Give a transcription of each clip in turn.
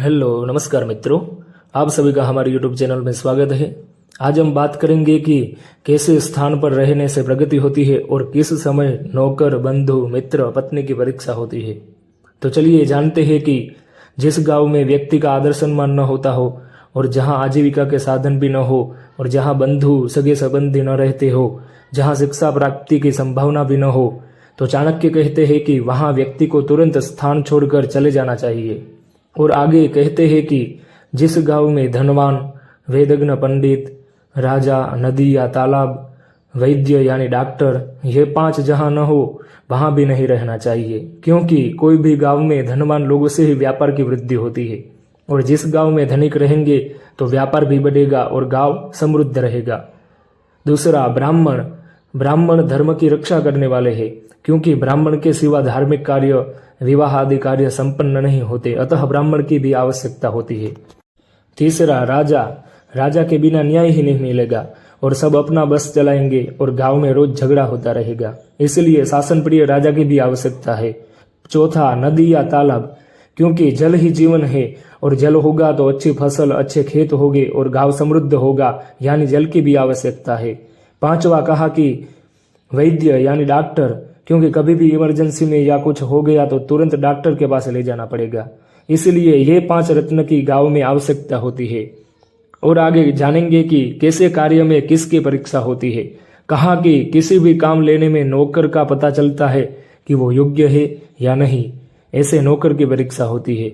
Hello नमस्कार मित्रों, आप सभी का हमारे यूट्यूब चैनल में स्वागत है। आज हम बात करेंगे कि कैसे स्थान पर रहने से प्रगति होती है और किस समय नौकर, बंधु, मित्र, पत्नी की परीक्षा होती है। तो चलिए जानते हैं कि जिस गांव में व्यक्ति का आदर सम्मान न होता हो और जहां आजीविका के साधन भी न हो और जहां बंधु सगे संबंधी न रहते हो, जहां शिक्षा प्राप्ति की संभावना भी न हो, तो चाणक्य कहते हैं कि वहां व्यक्ति को तुरंत स्थान छोड़कर चले जाना चाहिए। और आगे कहते हैं कि जिस गांव में धनवान, वेदज्ञ पंडित, राजा, नदी या तालाब, वैद्य यानी डॉक्टर, ये 5 जहां न हो वहां भी नहीं रहना चाहिए, क्योंकि कोई भी गांव में धनवान लोगों से ही व्यापार की वृद्धि होती है और जिस गांव में धनिक रहेंगे तो व्यापार भी बढ़ेगा और गांव समृद्ध रहेगा। दूसरा, ब्राह्मण धर्म की रक्षा करने वाले हैं, क्योंकि ब्राह्मण के सिवा धार्मिक कार्य, विवाह आदि कार्य संपन्न नहीं होते, अतः ब्राह्मण की भी आवश्यकता होती है। तीसरा, राजा के बिना न्याय ही नहीं मिलेगा और सब अपना बस चलाएंगे और गांव में रोज झगड़ा होता रहेगा, इसलिए शासन प्रिय राजा की भी आवश्यकता है। चौथा, नदी या तालाब, क्योंकि जल ही जीवन है और जल होगा तो अच्छी फसल, अच्छे खेत होंगे और गांव समृद्ध होगा, यानी जल की भी आवश्यकता है। पांचवा कहा कि वैद्य यानी डॉक्टर, क्योंकि कभी भी इमरजेंसी में या कुछ हो गया तो तुरंत डॉक्टर के पास ले जाना पड़ेगा, इसलिए ये 5 रत्न की गांव में आवश्यकता होती है। और आगे जानेंगे कि कैसे कार्य में किसकी परीक्षा होती है। कहा कि किसी भी काम लेने में नौकर का पता चलता है कि वो योग्य है या नहीं, ऐसे नौकर की परीक्षा होती है।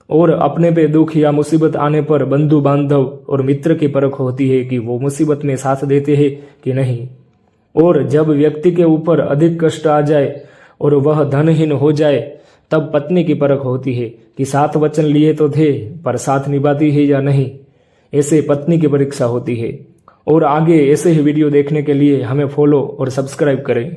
और अपने पे दुख या मुसीबत आने पर बंधु बांधव और मित्र की परख होती है कि वो मुसीबत में साथ देते हैं कि नहीं। और जब व्यक्ति के ऊपर अधिक कष्ट आ जाए और वह धनहीन हो जाए, तब पत्नी की परख होती है कि 7 वचन लिए तो थे पर साथ निभाती है या नहीं, ऐसे पत्नी की परीक्षा होती है। और आगे ऐसे ही वीडियो देखने के लिए हमें फॉलो और सब्सक्राइब करें।